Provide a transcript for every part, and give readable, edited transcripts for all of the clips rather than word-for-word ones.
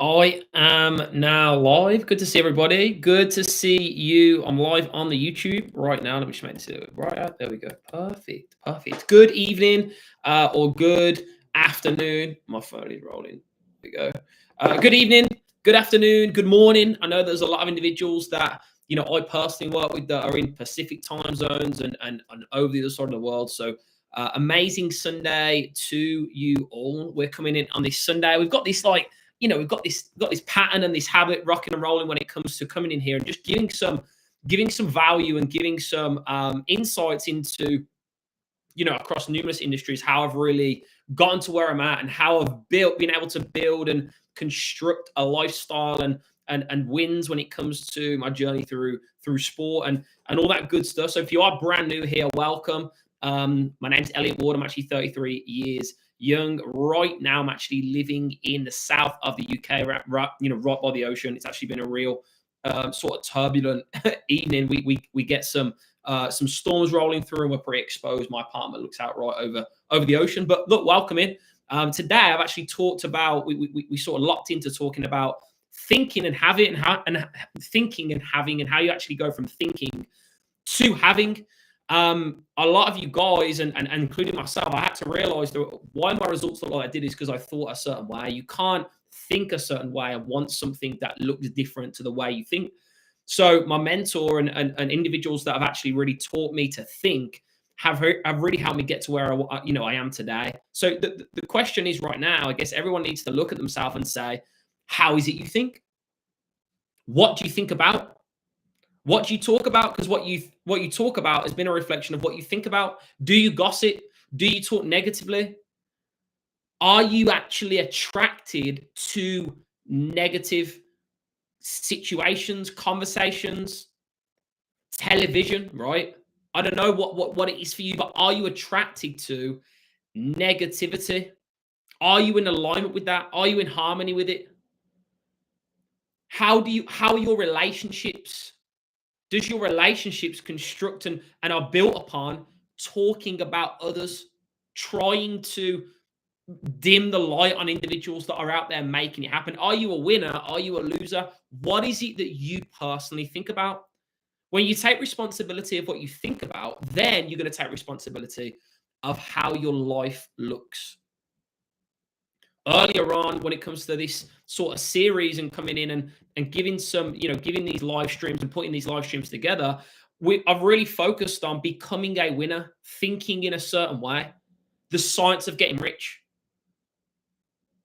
I am now live. Good to see everybody. Good to see you. I'm live on the YouTube right now. Let me just make this right out. There we go. Perfect. Perfect. Good evening or good afternoon. My phone is rolling. There we go. Good evening, good afternoon, good morning. I know there's a lot of individuals that I personally work with that are in Pacific time zones and over the other side of the world. So amazing Sunday to you all. We're coming in on this Sunday. We've got this we've got this pattern and this habit rocking and rolling when it comes to coming in here and just giving some value and giving some insights into across numerous industries how I've really gotten to where I'm at and how I've been able to build and construct a lifestyle and wins when it comes to my journey through sport and all that good stuff. So if you are brand new here, welcome. My name's Elliot Ward. I'm actually 33 years young. Right now, I'm actually living in the south of the UK, right by the ocean. It's actually been a real sort of turbulent evening. We get some storms rolling through, and we're pretty exposed. My apartment looks out right over the ocean. But look, welcome in. Today, I've actually talked about we sort of locked into talking about thinking and having and thinking and having and how you actually go from thinking to having. A lot of you guys and including myself, I had to realize that why my results look like I did is because I thought a certain way. You can't think a certain way and want something that looks different to the way you think. So my mentor and individuals that have actually really taught me to think have really helped me get to where I am today. So the question is right now, I guess everyone needs to look at themselves and say, how is it you think? What do you think about? What do you talk about? Because what you talk about has been a reflection of what you think about. Do you gossip? Do you talk negatively? Are you actually attracted to negative situations, conversations, television, right? I don't know what it is for you, but are you attracted to negativity? Are you in alignment with that? Are you in harmony with it? How are your relationships? Does your relationships construct and are built upon talking about others, trying to dim the light on individuals that are out there making it happen? Are you a winner? Are you a loser? What is it that you personally think about? When you take responsibility of what you think about, then you're going to take responsibility of how your life looks. Earlier on, when it comes to this sort of series and coming in and giving giving these live streams and putting these live streams together, I've really focused on becoming a winner, thinking in a certain way, the science of getting rich.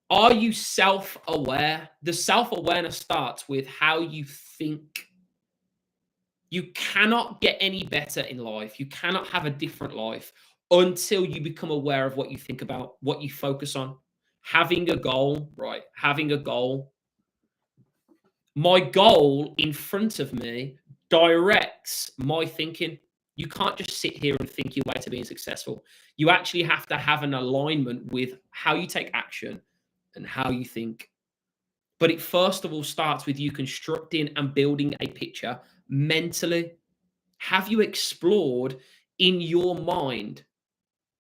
Are you self-aware? The self-awareness starts with how you think. You cannot get any better in life. You cannot have a different life until you become aware of what you think about, what you focus on. Having a goal, right? Having a goal. My goal in front of me directs my thinking. You can't just sit here and think your way to being successful. You actually have to have an alignment with how you take action and how you think. But it first of all starts with you constructing and building a picture mentally. Have you explored in your mind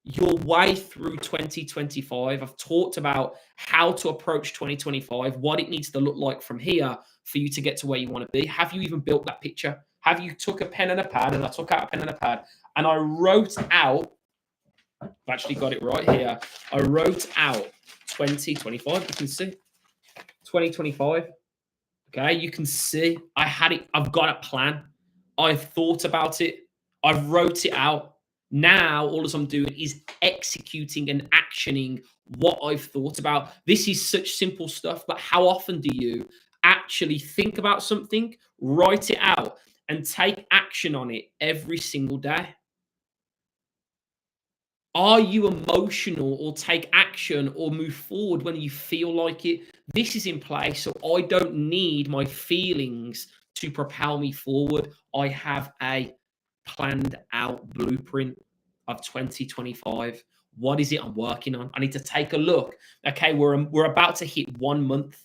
your way through 2025? I've talked about how to approach 2025, what it needs to look like from here for you to get to where you want to be. Have you even built that picture? Have you took a pen and a pad? And I took out a pen and a pad and I wrote out, I've actually got it right here. I wrote out 2025. You can see 2025. Okay, you can see I had it. I've got a plan. I've thought about it. I've wrote it out. Now, all I'm doing is executing and actioning what I've thought about. This is such simple stuff, but how often do you actually think about something, write it out, and take action on it every single day? Are you emotional or take action or move forward when you feel like it? This is in place, so I don't need my feelings to propel me forward. I have a planned out blueprint of 2025. What is it I'm working on? I need to take a look. Okay, we're about to hit 1 month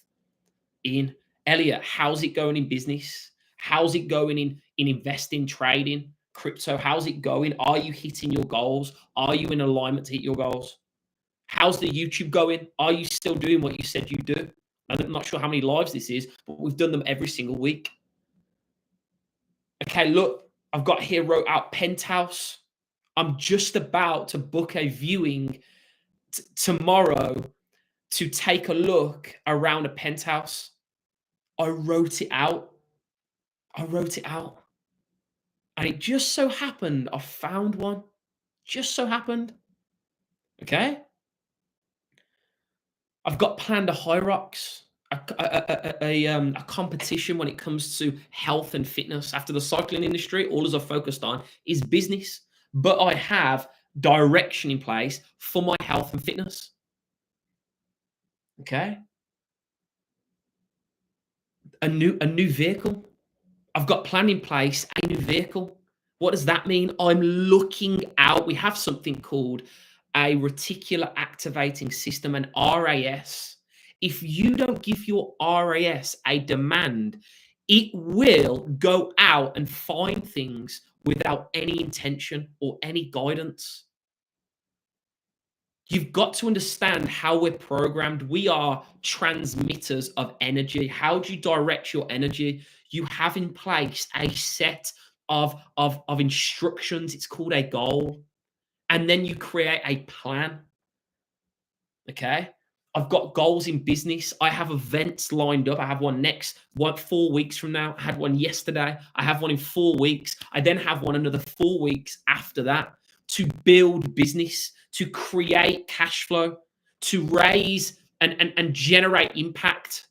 in. Elliot, how's it going in business? How's it going in investing, trading, crypto? How's it going? Are you hitting your goals? Are you in alignment to hit your goals? How's the YouTube going? Are you still doing what you said you do? I'm not sure how many lives this is, but we've done them every single week. Okay, look, I've got here wrote out Penthouse. I'm just about to book a viewing tomorrow to take a look around a penthouse. I wrote it out. I wrote it out. And it just so happened I found one. Just so happened. Okay. I've got planned a Hyrox, a competition when it comes to health and fitness. After the cycling industry, all as I've focused on is business, but I have direction in place for my health and fitness. Okay, a new vehicle. I've got plan in place a new vehicle. What does that mean? I'm looking out. We have something called a reticular activating system, an RAS. If you don't give your RAS a demand, it will go out and find things without any intention or any guidance. You've got to understand how we're programmed. We are transmitters of energy. How do you direct your energy? You have in place a set of instructions. It's called a goal. And then you create a plan. Okay. I've got goals in business. I have events lined up. I have one next 4 weeks from now. I had one yesterday. I have one in 4 weeks. I then have one another 4 weeks after that to build business, to create cash flow, to raise and generate impact.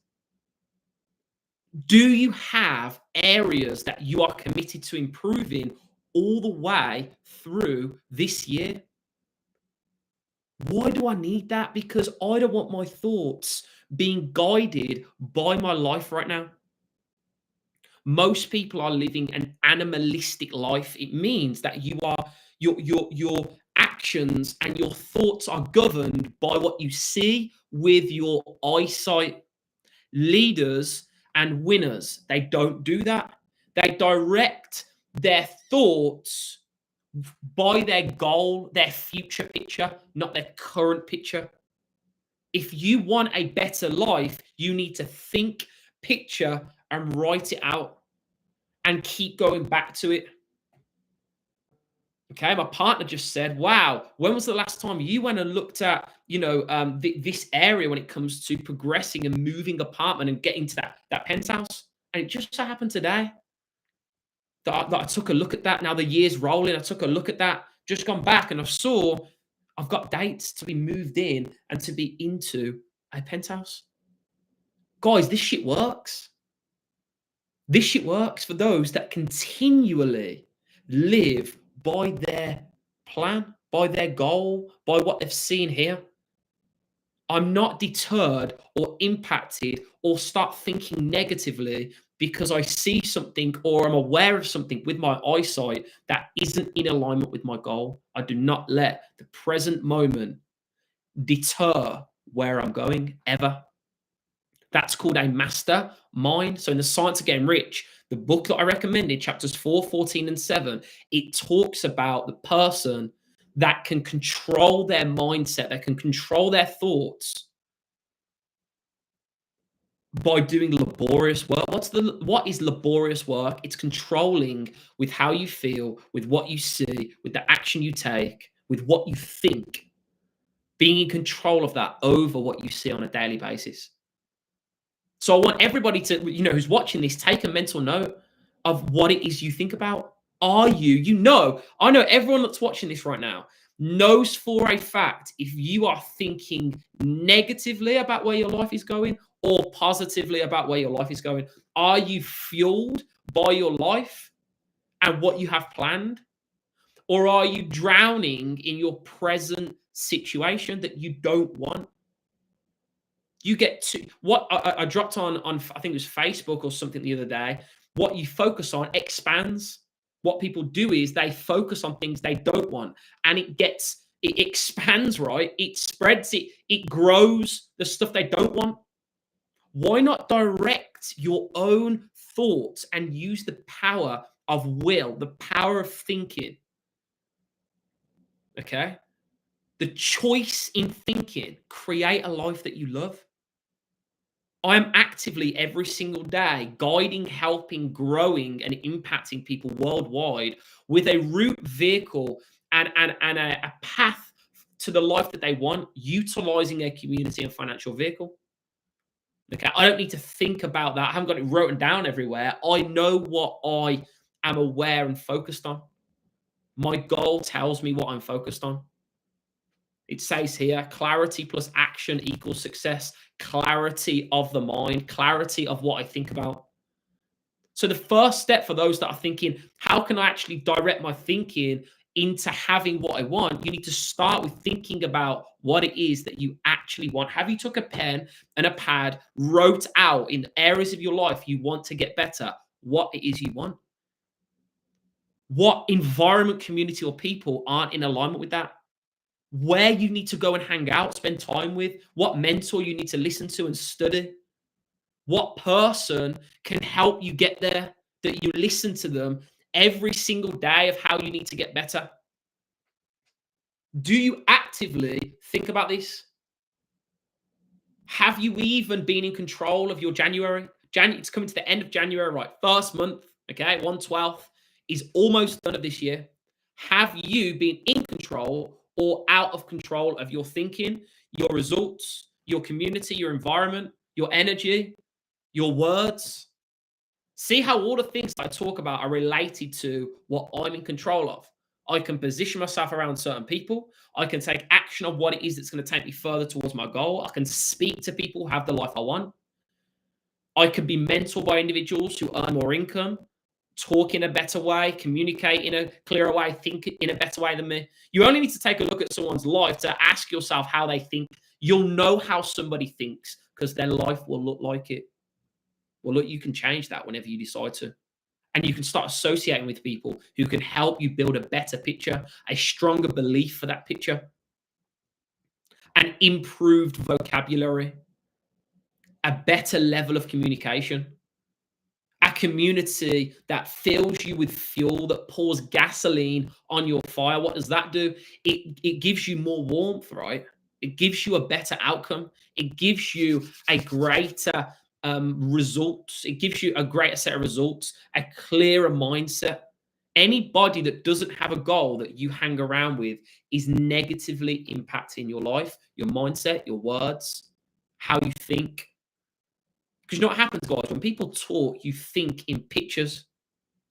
Do you have areas that you are committed to improving all the way through this year? Why do I need that? Because I don't want my thoughts being guided by my life right now. Most people are living an animalistic life. It means that your actions and your thoughts are governed by what you see with your eyesight. Leaders and winners, they don't do that. They direct their thoughts by their goal, their future picture, not their current picture. If you want a better life, you need to think, picture, and write it out and keep going back to it. Okay, my partner just said, "Wow, when was the last time you went and looked at, this area when it comes to progressing and moving apartment and getting to that penthouse?" And it just so happened today that I took a look at that. Now the year's rolling. I took a look at that, just gone back, and I saw I've got dates to be moved in and to be into a penthouse. Guys, this shit works. This shit works for those that continually live by their plan, by their goal, by what they've seen here. I'm not deterred or impacted or start thinking negatively because I see something or I'm aware of something with my eyesight that isn't in alignment with my goal. I do not let the present moment deter where I'm going ever. That's called a master mind. So in the Science of Getting Rich, the book that I recommended, chapters 4, 14, and 7, it talks about the person that can control their mindset, that can control their thoughts by doing laborious work. What is laborious work? It's controlling with how you feel, with what you see, with the action you take, with what you think, being in control of that over what you see on a daily basis. So I want everybody to, who's watching this, take a mental note of what it is you think about. Are you, I know everyone that's watching this right now knows for a fact if you are thinking negatively about where your life is going or positively about where your life is going. Are you fueled by your life and what you have planned? Or are you drowning in your present situation that you don't want? You get to what I dropped on I think it was Facebook or something the other day. What you focus on expands. What people do is they focus on things they don't want, and it expands, right? It spreads, it grows the stuff they don't want. Why not direct your own thoughts and use the power of will, the power of thinking? Okay, the choice in thinking, create a life that you love. I am actively every single day guiding, helping, growing, and impacting people worldwide with a route vehicle and a path to the life that they want, utilizing a community and financial vehicle. Okay. I don't need to think about that. I haven't got it written down everywhere. I know what I am aware and focused on. My goal tells me what I'm focused on. It says here clarity plus action equals success, clarity of the mind, clarity of what I think about. So, the first step for those that are thinking, how can I actually direct my thinking into having what I want? You need to start with thinking about what it is that you actually want. Have you took a pen and a pad, wrote out in areas of your life you want to get better, what it is you want? What environment, community, or people aren't in alignment with that? Where you need to go and hang out, spend time with, what mentor you need to listen to and study, what person can help you get there, that you listen to them every single day of how you need to get better. Do you actively think about this? Have you even been in control of your January? It's coming to the end of January, right? First month, okay, 1/12 is almost done of this year. Have you been in control or out of control of your thinking, your results, your community, your environment, your energy, your words? See how all the things I talk about are related to what I'm in control of. I can position myself around certain people. I can take action on what it is that's going to take me further towards my goal. I can speak to people, have the life I want. I can be mentored by individuals who earn more income, talk in a better way, communicate in a clearer way, think in a better way than me. You only need to take a look at someone's life to ask yourself how they think. You'll know how somebody thinks because their life will look like it. Well, look, you can change that whenever you decide to. And you can start associating with people who can help you build a better picture, a stronger belief for that picture, an improved vocabulary, a better level of communication, a community that fills you with fuel, that pours gasoline on your fire. What does that do? It gives you more warmth, right? It gives you a better outcome. It gives you a greater results. It gives you a greater set of results, a clearer mindset. Anybody that doesn't have a goal that you hang around with is negatively impacting your life, your mindset, your words, how you think. Because you know what happens, guys? When people talk, you think in pictures.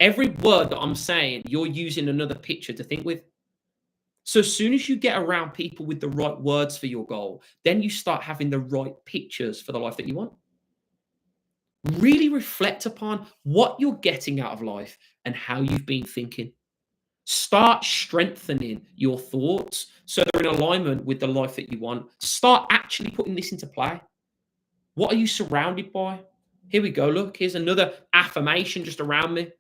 Every word that I'm saying, you're using another picture to think with. So as soon as you get around people with the right words for your goal, then you start having the right pictures for the life that you want. Really reflect upon what you're getting out of life and how you've been thinking. Start strengthening your thoughts so they're in alignment with the life that you want. Start actually putting this into play. What are you surrounded by? Here we go. Look, here's another affirmation just around me.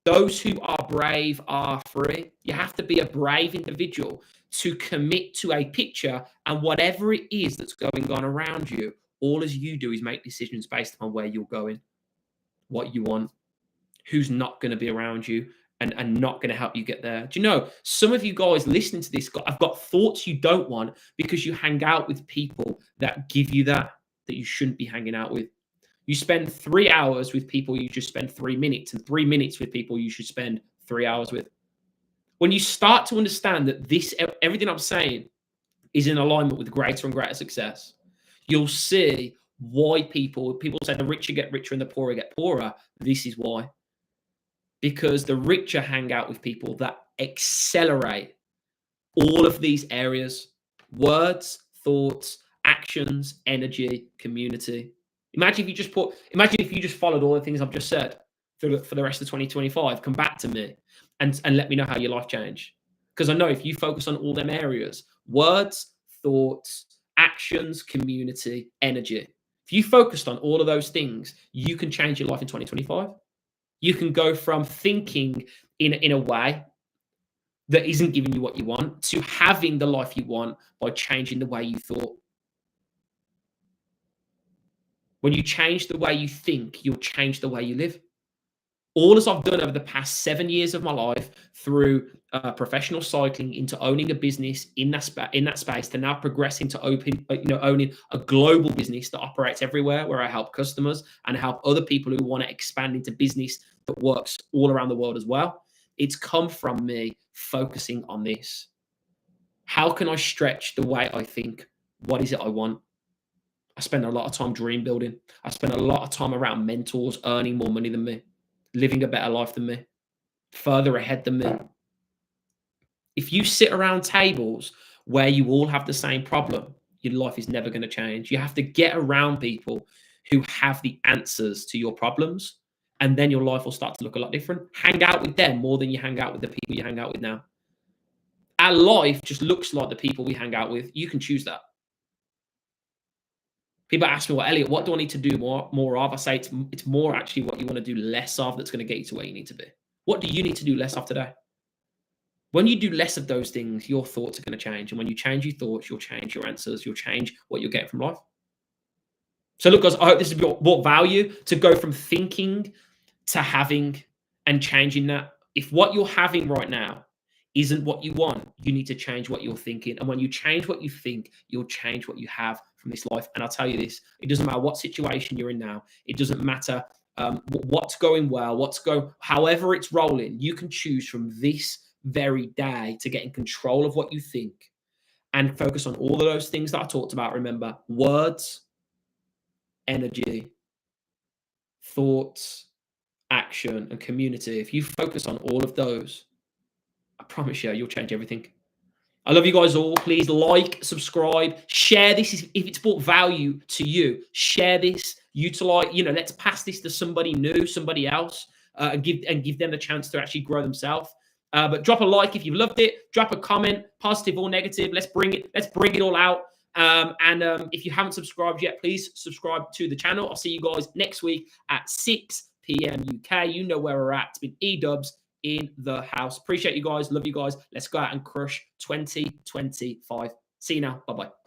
Those who are brave are free. You have to be a brave individual to commit to a picture, and whatever it is that's going on around you, all as you do is make decisions based on where you're going, what you want, who's not going to be around you, and not going to help you get there. Do you know, some of you guys listening to this, I've got thoughts you don't want because you hang out with people that give you that you shouldn't be hanging out with. You spend 3 hours with people you should spend 3 minutes, and 3 minutes with people you should spend 3 hours with. When you start to understand that everything I'm saying is in alignment with greater and greater success, you'll see why people say the richer get richer and the poorer get poorer. This is why. Because the richer hang out with people that accelerate all of these areas: words, thoughts, actions, energy, community. Imagine if you just followed all the things I've just said for the rest of 2025. Come back to me and let me know how your life changed. Because I know if you focus on all them areas: words, thoughts, actions, community, energy. If you focused on all of those things, you can change your life in 2025. You can go from thinking in a way that isn't giving you what you want to having the life you want by changing the way you thought. When you change the way you think, you'll change the way you live. All as I've done over the past 7 years of my life through professional cycling into owning a business in that space to now progressing to owning a global business that operates everywhere, where I help customers and help other people who want to expand into business that works all around the world as well. It's come from me focusing on this. How can I stretch the way I think? What is it I want? I spend a lot of time dream building. I spend a lot of time around mentors earning more money than me, living a better life than me, further ahead than me. If you sit around tables where you all have the same problem, your life is never going to change. You have to get around people who have the answers to your problems, and then your life will start to look a lot different. Hang out with them more than you hang out with the people you hang out with now. Our life just looks like the people we hang out with. You can choose that. People ask me, well, Elliot, what do I need to do more of? I say it's more actually what you want to do less of that's going to get you to where you need to be. What do you need to do less of today? When you do less of those things, your thoughts are going to change. And when you change your thoughts, you'll change your answers. You'll change what you'll get from life. So look, guys, I hope this has brought value to go from thinking to having and changing that. If what you're having right now isn't what you want, you need to change what you're thinking. And when you change what you think, you'll change what you have from this life. And I'll tell you this, it doesn't matter what situation you're in now. It doesn't matter what's going well, however it's rolling. You can choose from this very day to get in control of what you think and focus on all of those things that I talked about. Remember, words, energy, thoughts, action, and community. If you focus on all of those, I promise you'll change everything. I love you guys all. Please like, subscribe, share this. If it's brought value to you, share this. Utilize, let's pass this to somebody new, somebody else, and give them the chance to actually grow themselves. But drop a like if you've loved it. Drop a comment, positive or negative. Let's bring it all out. If you haven't subscribed yet, please subscribe to the channel. I'll see you guys next week at 6 p.m. UK. You know where we're at. It's been E-Dubs in the house. Appreciate you guys. Love you guys. Let's go out and crush 2025. See you now. Bye-bye.